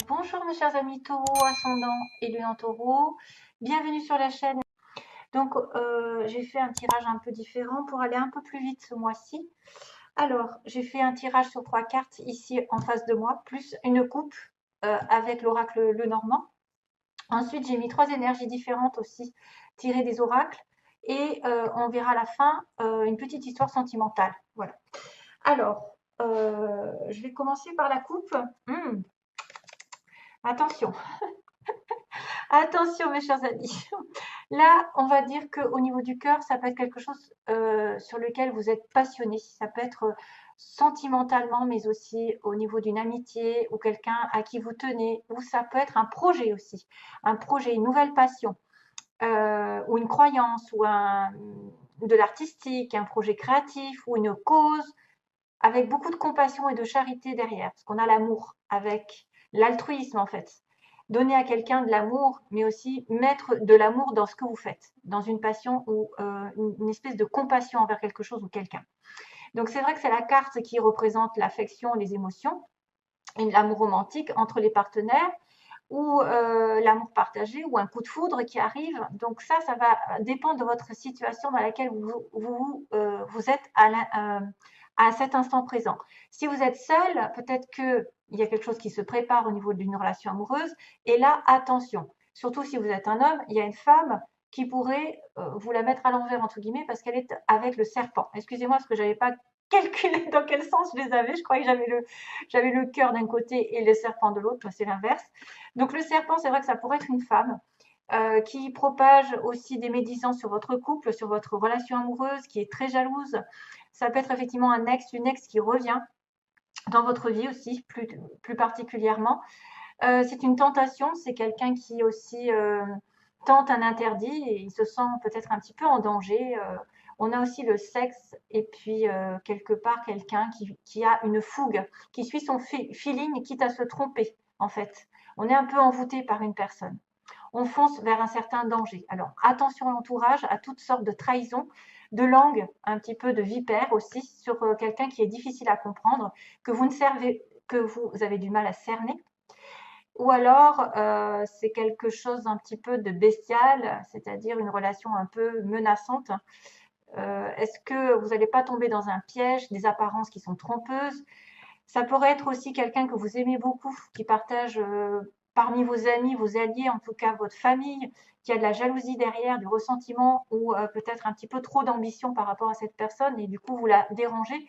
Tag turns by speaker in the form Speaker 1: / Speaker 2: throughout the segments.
Speaker 1: Bonjour mes chers amis taureaux, ascendant et lune en taureau, bienvenue sur la chaîne. Donc j'ai fait un tirage un peu différent pour aller un peu plus vite ce mois-ci. Alors j'ai fait un tirage sur 3 cartes ici en face de moi, plus une coupe avec l'oracle Lenormand. Ensuite j'ai mis 3 énergies différentes aussi tirées des oracles et on verra à la fin une petite histoire sentimentale. Voilà. Alors je vais commencer par la coupe. Attention. Attention mes chers amis, là on va dire qu'au niveau du cœur, ça peut être quelque chose sur lequel vous êtes passionné, ça peut être sentimentalement, mais aussi au niveau d'une amitié ou quelqu'un à qui vous tenez, ou ça peut être un projet aussi, un projet, une nouvelle passion, ou une croyance, ou de l'artistique, un projet créatif, ou une cause, avec beaucoup de compassion et de charité derrière, parce qu'on a l'amour avec l'altruisme en fait. Donner à quelqu'un de l'amour, mais aussi mettre de l'amour dans ce que vous faites, dans une passion ou une espèce de compassion envers quelque chose ou quelqu'un. Donc c'est vrai que c'est la carte qui représente l'affection, les émotions, et l'amour romantique entre les partenaires, ou l'amour partagé, ou un coup de foudre qui arrive. Donc ça va dépendre de votre situation dans laquelle vous êtes à cet instant présent. Si vous êtes seul, peut-être qu'il y a quelque chose qui se prépare au niveau d'une relation amoureuse. Et là, attention, surtout si vous êtes un homme, il y a une femme qui pourrait vous la mettre à l'envers, entre guillemets, parce qu'elle est avec le serpent. Excusez-moi, parce que je n'avais pas calculé dans quel sens je les avais. Je croyais que j'avais le cœur d'un côté et le serpent de l'autre. C'est l'inverse. Donc le serpent, c'est vrai que ça pourrait être une femme qui propage aussi des médisances sur votre couple, sur votre relation amoureuse, qui est très jalouse. Ça peut être effectivement un ex, une ex qui revient dans votre vie aussi, plus particulièrement. C'est une tentation, c'est quelqu'un qui aussi tente un interdit et il se sent peut-être un petit peu en danger. On a aussi le sexe et puis quelque part quelqu'un qui a une fougue, qui suit son feeling quitte à se tromper en fait. On est un peu envoûté par une personne. On fonce vers un certain danger. Alors attention à l'entourage, à toutes sortes de trahisons, de langue, un petit peu de vipère aussi sur quelqu'un qui est difficile à comprendre, que vous ne servez, que vous avez du mal à cerner. Ou alors, c'est quelque chose un petit peu de bestial, c'est-à-dire une relation un peu menaçante. Est-ce que vous n'allez pas tomber dans un piège, des apparences qui sont trompeuses? Ça pourrait être aussi quelqu'un que vous aimez beaucoup, qui partage parmi vos amis, vos alliés, en tout cas votre famille, qui a de la jalousie derrière, du ressentiment ou peut-être un petit peu trop d'ambition par rapport à cette personne et du coup vous la dérangez.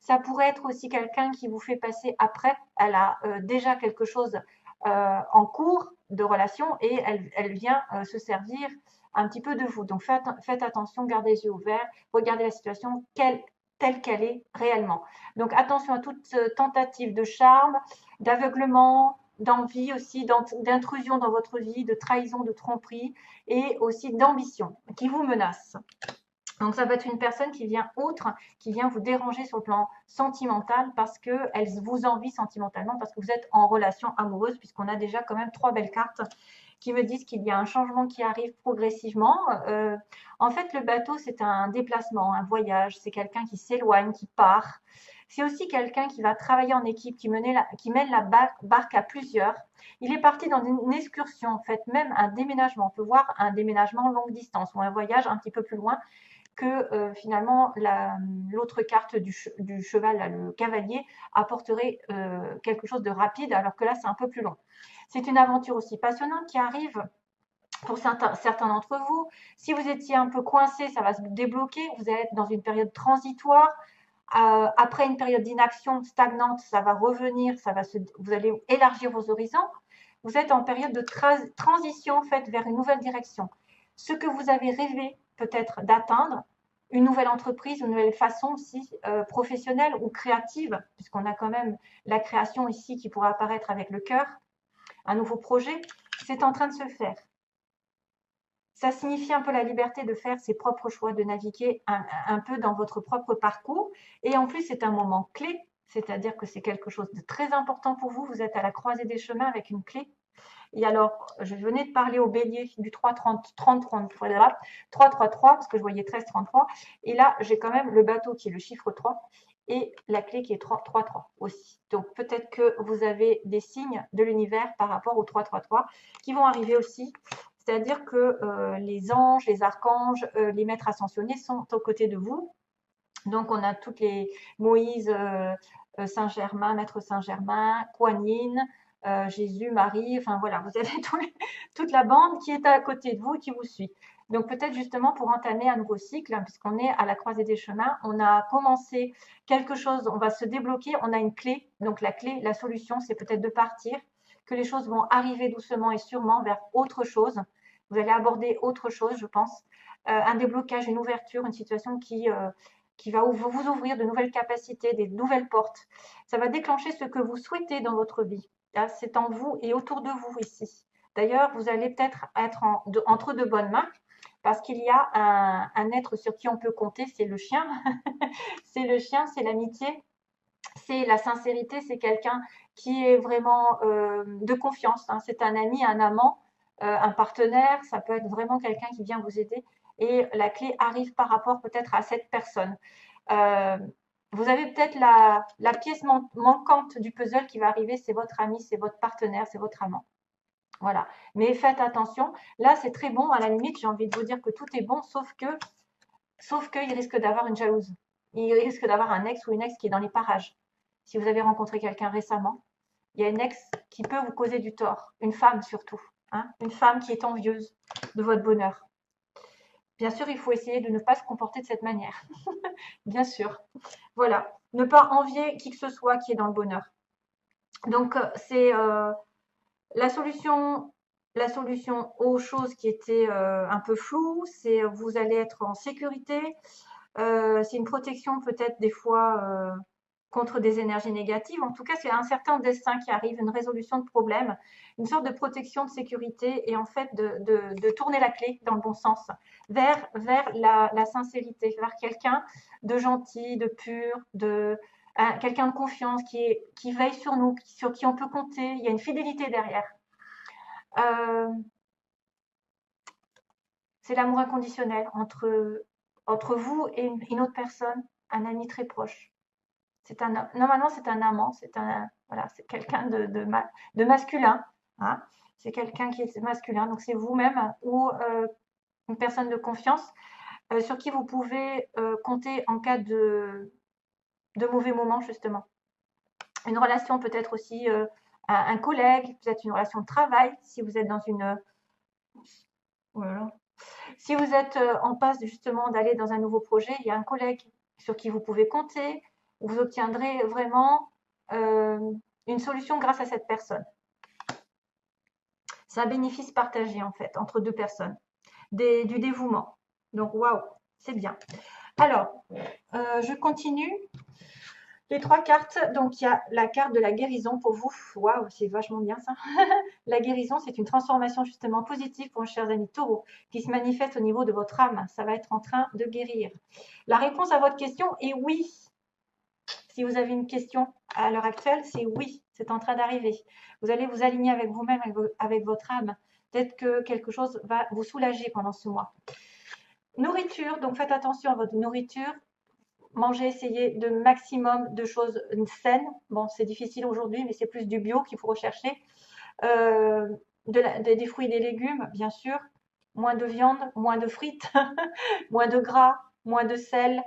Speaker 1: Ça pourrait être aussi quelqu'un qui vous fait passer après. Elle a déjà quelque chose en cours de relation et elle vient se servir un petit peu de vous. Donc faites attention, gardez les yeux ouverts, regardez la situation telle qu'elle est réellement. Donc attention à toute tentative de charme, d'aveuglement, d'envie aussi, d'intrusion dans votre vie, de trahison, de tromperie et aussi d'ambition qui vous menace. Donc ça peut être une personne qui vient autre, qui vient vous déranger sur le plan sentimental parce qu'elle vous envie sentimentalement, parce que vous êtes en relation amoureuse, puisqu'on a déjà quand même 3 belles cartes qui me disent qu'il y a un changement qui arrive progressivement. En fait, le bateau, c'est un déplacement, un voyage, c'est quelqu'un qui s'éloigne, qui part. C'est aussi quelqu'un qui va travailler en équipe, qui mène la barque à plusieurs. Il est parti dans une excursion, en fait, même un déménagement. On peut voir un déménagement longue distance ou un voyage un petit peu plus loin que finalement l'autre carte du cheval, là, le cavalier, apporterait quelque chose de rapide, alors que là, c'est un peu plus long. C'est une aventure aussi passionnante qui arrive pour certains d'entre vous. Si vous étiez un peu coincé, ça va se débloquer. Vous allez être dans une période transitoire. Après une période d'inaction stagnante, ça va revenir, vous allez élargir vos horizons. Vous êtes en période de transition en fait, vers une nouvelle direction. Ce que vous avez rêvé peut-être d'atteindre, une nouvelle entreprise, une nouvelle façon aussi professionnelle ou créative, puisqu'on a quand même la création ici qui pourra apparaître avec le cœur, un nouveau projet, c'est en train de se faire. Ça signifie un peu la liberté de faire ses propres choix, de naviguer un peu dans votre propre parcours. Et en plus, c'est un moment clé, c'est-à-dire que c'est quelque chose de très important pour vous. Vous êtes à la croisée des chemins avec une clé. Et alors, je venais de parler au bélier du 3, 30, 30, 33, 3, 3, 3, parce que je voyais 13, 33. Et là, j'ai quand même le bateau qui est le chiffre 3. et la clé qui est 3-3 aussi. Donc peut-être que vous avez des signes de l'univers par rapport au 3-3-3 qui vont arriver aussi. C'est-à-dire que les anges, les archanges, les maîtres ascensionnés sont aux côtés de vous. Donc on a toutes les Moïse, Saint-Germain, Maître Saint-Germain, Kuan Yin, Jésus, Marie, enfin voilà, vous avez toute la bande qui est à côté de vous et qui vous suit. Donc peut-être justement pour entamer un nouveau cycle, hein, puisqu'on est à la croisée des chemins, on a commencé quelque chose, on va se débloquer, on a une clé. Donc la clé, la solution, c'est peut-être de partir, que les choses vont arriver doucement et sûrement vers autre chose. Vous allez aborder autre chose, je pense. Un déblocage, une ouverture, une situation qui va vous ouvrir de nouvelles capacités, des nouvelles portes. Ça va déclencher ce que vous souhaitez dans votre vie. C'est en vous et autour de vous ici. D'ailleurs, vous allez peut-être être entre de bonnes mains parce qu'il y a un être sur qui on peut compter, c'est le chien. C'est le chien, c'est l'amitié, c'est la sincérité, c'est quelqu'un qui est vraiment de confiance. Hein. C'est un ami, un amant, un partenaire, ça peut être vraiment quelqu'un qui vient vous aider. Et la clé arrive par rapport peut-être à cette personne. Vous avez peut-être la pièce manquante du puzzle qui va arriver, c'est votre ami, c'est votre partenaire, c'est votre amant. Voilà. Mais faites attention. Là, c'est très bon. À la limite, j'ai envie de vous dire que tout est bon, sauf qu'il risque d'avoir une jalouse. Il risque d'avoir un ex ou une ex qui est dans les parages. Si vous avez rencontré quelqu'un récemment, il y a une ex qui peut vous causer du tort. Une femme surtout. Hein, une femme qui est envieuse de votre bonheur. Bien sûr, il faut essayer de ne pas se comporter de cette manière. Bien sûr. Voilà. Ne pas envier qui que ce soit qui est dans le bonheur. Donc, c'est la solution aux choses qui étaient un peu floues, c'est vous allez être en sécurité. C'est une protection peut-être des fois contre des énergies négatives. En tout cas, c'est un certain destin qui arrive, une résolution de problème, une sorte de protection de sécurité et en fait de tourner la clé dans le bon sens vers la sincérité, vers quelqu'un de gentil, de pur, quelqu'un de confiance qui veille sur nous, sur qui on peut compter. Il y a une fidélité derrière. C'est l'amour inconditionnel entre vous et une autre personne, un ami très proche. Normalement, c'est un amant, voilà, c'est quelqu'un de masculin. Hein. C'est quelqu'un qui est masculin, donc c'est vous-même ou une personne de confiance sur qui vous pouvez compter en cas de mauvais moments, justement. Une relation peut-être aussi un collègue, peut-être une relation de travail, si vous êtes dans une... Voilà. Si vous êtes en passe justement d'aller dans un nouveau projet, il y a un collègue sur qui vous pouvez compter, vous obtiendrez vraiment une solution grâce à cette personne. C'est un bénéfice partagé en fait entre deux personnes, du dévouement. Donc waouh, c'est bien. Alors, je continue. Les 3 cartes, donc il y a la carte de la guérison pour vous. Waouh, c'est vachement bien ça. La guérison, c'est une transformation justement positive pour nos chers amis taureaux qui se manifeste au niveau de votre âme. Ça va être en train de guérir. La réponse à votre question est oui. Si vous avez une question à l'heure actuelle, c'est oui, c'est en train d'arriver. Vous allez vous aligner avec vous-même, avec votre âme. Peut-être que quelque chose va vous soulager pendant ce mois. Nourriture, donc faites attention à votre nourriture. Mangez, essayez de maximum de choses saines. Bon, c'est difficile aujourd'hui, mais c'est plus du bio qu'il faut rechercher. Des fruits et des légumes, bien sûr. Moins de viande, moins de frites, moins de gras, moins de sel,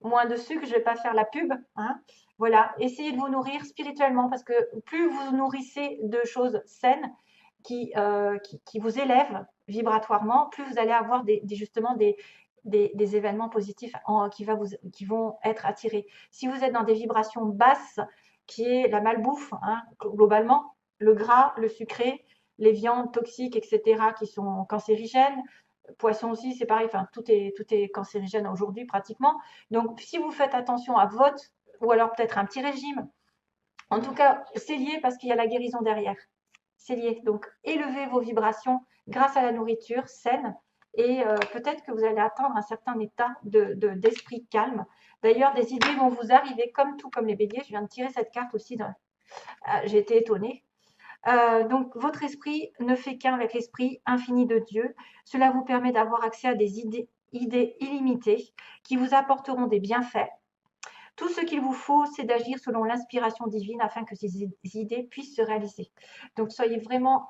Speaker 1: moins de sucre. Je ne vais pas faire la pub. Hein. Voilà, essayez de vous nourrir spirituellement parce que plus vous vous nourrissez de choses saines qui vous élèvent vibratoirement, plus vous allez avoir justement des événements positifs qui vont être attirés. Si vous êtes dans des vibrations basses, qui est la malbouffe, hein, globalement, le gras, le sucré, les viandes toxiques, etc., qui sont cancérigènes, poisson aussi, c'est pareil, enfin, tout est cancérigène aujourd'hui pratiquement. Donc, si vous faites attention à votre, ou alors peut-être un petit régime, en tout cas, c'est lié parce qu'il y a la guérison derrière. C'est lié. Donc, élevez vos vibrations grâce à la nourriture saine et peut-être que vous allez atteindre un certain état d'esprit calme. D'ailleurs, des idées vont vous arriver comme les béliers. Je viens de tirer cette carte aussi. J'ai été étonnée. Donc, votre esprit ne fait qu'un avec l'esprit infini de Dieu. Cela vous permet d'avoir accès à des idées illimitées qui vous apporteront des bienfaits. Tout ce qu'il vous faut, c'est d'agir selon l'inspiration divine afin que ces idées puissent se réaliser. Donc, soyez vraiment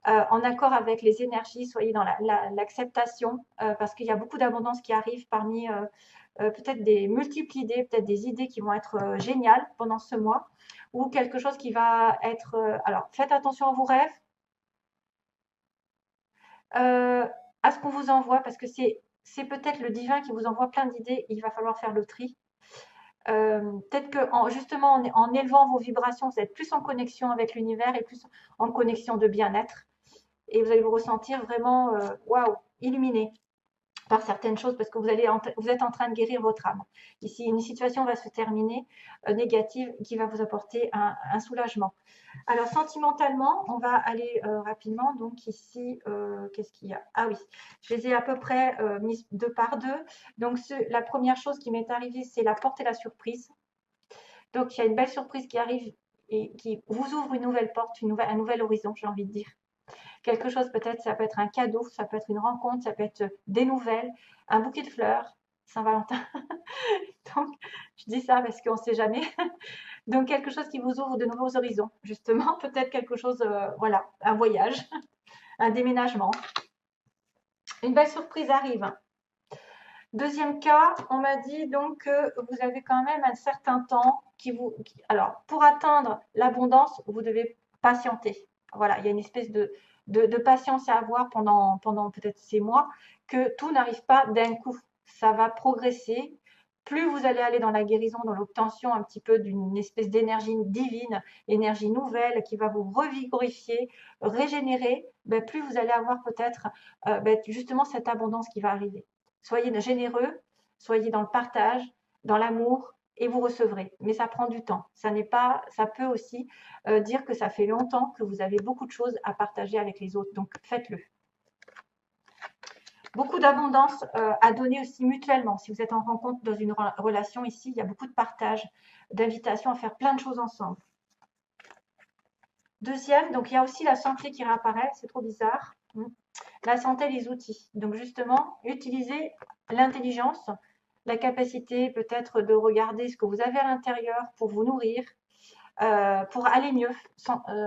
Speaker 1: en accord avec les énergies, soyez dans l'acceptation, parce qu'il y a beaucoup d'abondance qui arrive parmi peut-être des multiples idées, peut-être des idées qui vont être géniales pendant ce mois, ou quelque chose qui va être... alors, faites attention à vos rêves, à ce qu'on vous envoie, parce que c'est peut-être le divin qui vous envoie plein d'idées, il va falloir faire le tri. Peut-être que justement en élevant vos vibrations, vous êtes plus en connexion avec l'univers et plus en connexion de bien-être. Et vous allez vous ressentir vraiment waouh, illuminé par certaines choses parce que vous êtes en train de guérir votre âme. Ici, une situation va se terminer négative qui va vous apporter un soulagement. Alors, sentimentalement, on va aller rapidement. Donc, ici, qu'est-ce qu'il y a? Ah oui, je les ai à peu près mis deux par deux. Donc, la première chose qui m'est arrivée, c'est la porte et la surprise. Donc, il y a une belle surprise qui arrive et qui vous ouvre une nouvelle porte, un nouvel horizon, j'ai envie de dire. Quelque chose peut-être, ça peut être un cadeau, ça peut être une rencontre, ça peut être des nouvelles, un bouquet de fleurs, Saint-Valentin. Donc, je dis ça parce qu'on ne sait jamais. Donc, quelque chose qui vous ouvre de nouveaux horizons, justement. Peut-être quelque chose, voilà, un voyage, un déménagement. Une belle surprise arrive. Deuxième cas, on m'a dit donc que vous avez quand même un certain temps alors, pour atteindre l'abondance, vous devez patienter. Voilà, il y a une espèce de patience à avoir pendant peut-être ces mois, que tout n'arrive pas d'un coup. Ça va progresser. Plus vous allez aller dans la guérison, dans l'obtention un petit peu d'une espèce d'énergie divine, énergie nouvelle qui va vous revigorifier, régénérer, ben, plus vous allez avoir peut-être justement cette abondance qui va arriver. Soyez généreux, soyez dans le partage, dans l'amour, et vous recevrez. Mais ça prend du temps. Ça peut aussi dire que ça fait longtemps que vous avez beaucoup de choses à partager avec les autres. Donc faites-le. Beaucoup d'abondance à donner aussi mutuellement. Si vous êtes en rencontre dans une relation ici, il y a beaucoup de partage, d'invitation à faire plein de choses ensemble. Deuxième, donc il y a aussi la santé qui réapparaît, c'est trop bizarre. La santé, les outils. Donc justement, utilisez l'intelligence, la capacité peut-être de regarder ce que vous avez à l'intérieur pour vous nourrir, pour aller mieux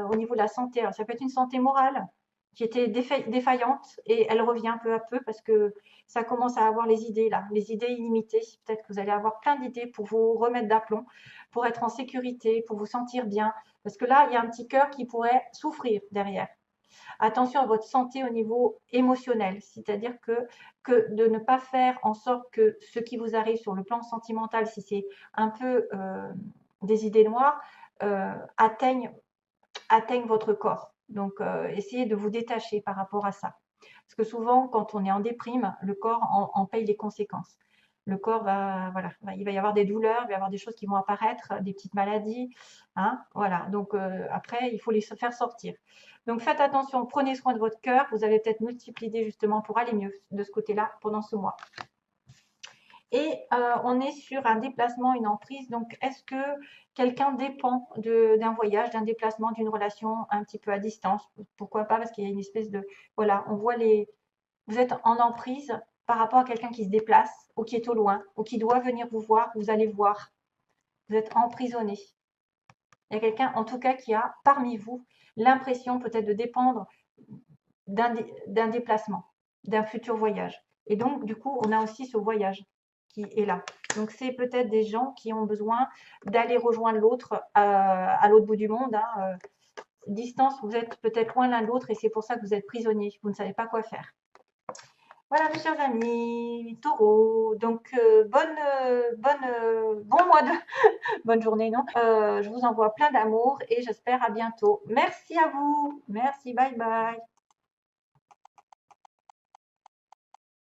Speaker 1: au niveau de la santé. Alors, ça peut être une santé morale qui était défaillante et elle revient peu à peu parce que ça commence à avoir les idées là, les idées illimitées. Peut-être que vous allez avoir plein d'idées pour vous remettre d'aplomb, pour être en sécurité, pour vous sentir bien. Parce que là, il y a un petit cœur qui pourrait souffrir derrière. Attention à votre santé au niveau émotionnel, c'est-à-dire que de ne pas faire en sorte que ce qui vous arrive sur le plan sentimental, si c'est un peu des idées noires, atteignent votre corps. Donc, essayez de vous détacher par rapport à ça. Parce que souvent, quand on est en déprime, le corps en paye les conséquences. Le corps il va y avoir des douleurs, il va y avoir des choses qui vont apparaître, des petites maladies, hein, voilà. Donc après, il faut les faire sortir. Donc faites attention, prenez soin de votre cœur. Vous avez peut-être multiple idées justement pour aller mieux de ce côté-là pendant ce mois. Et on est sur un déplacement, une emprise. Donc, est-ce que quelqu'un dépend d'un voyage, d'un déplacement, d'une relation un petit peu à distance? Pourquoi pas? Parce qu'il y a une espèce de... Voilà, on voit vous êtes en emprise par rapport à quelqu'un qui se déplace ou qui est au loin ou qui doit venir vous voir. Vous allez voir. Vous êtes emprisonné. Il y a quelqu'un, en tout cas, qui a parmi vous l'impression peut-être de dépendre d'un déplacement, d'un futur voyage. Et donc, du coup, on a aussi ce voyage qui est là. Donc, c'est peut-être des gens qui ont besoin d'aller rejoindre l'autre à l'autre bout du monde. Hein. Distance, vous êtes peut-être loin l'un de l'autre et c'est pour ça que vous êtes prisonnier. Vous ne savez pas quoi faire. Voilà, mes chers amis, taureau. Donc, bon mois de... bonne journée, non je vous envoie plein d'amour et j'espère à bientôt. Merci à vous. Merci, bye bye.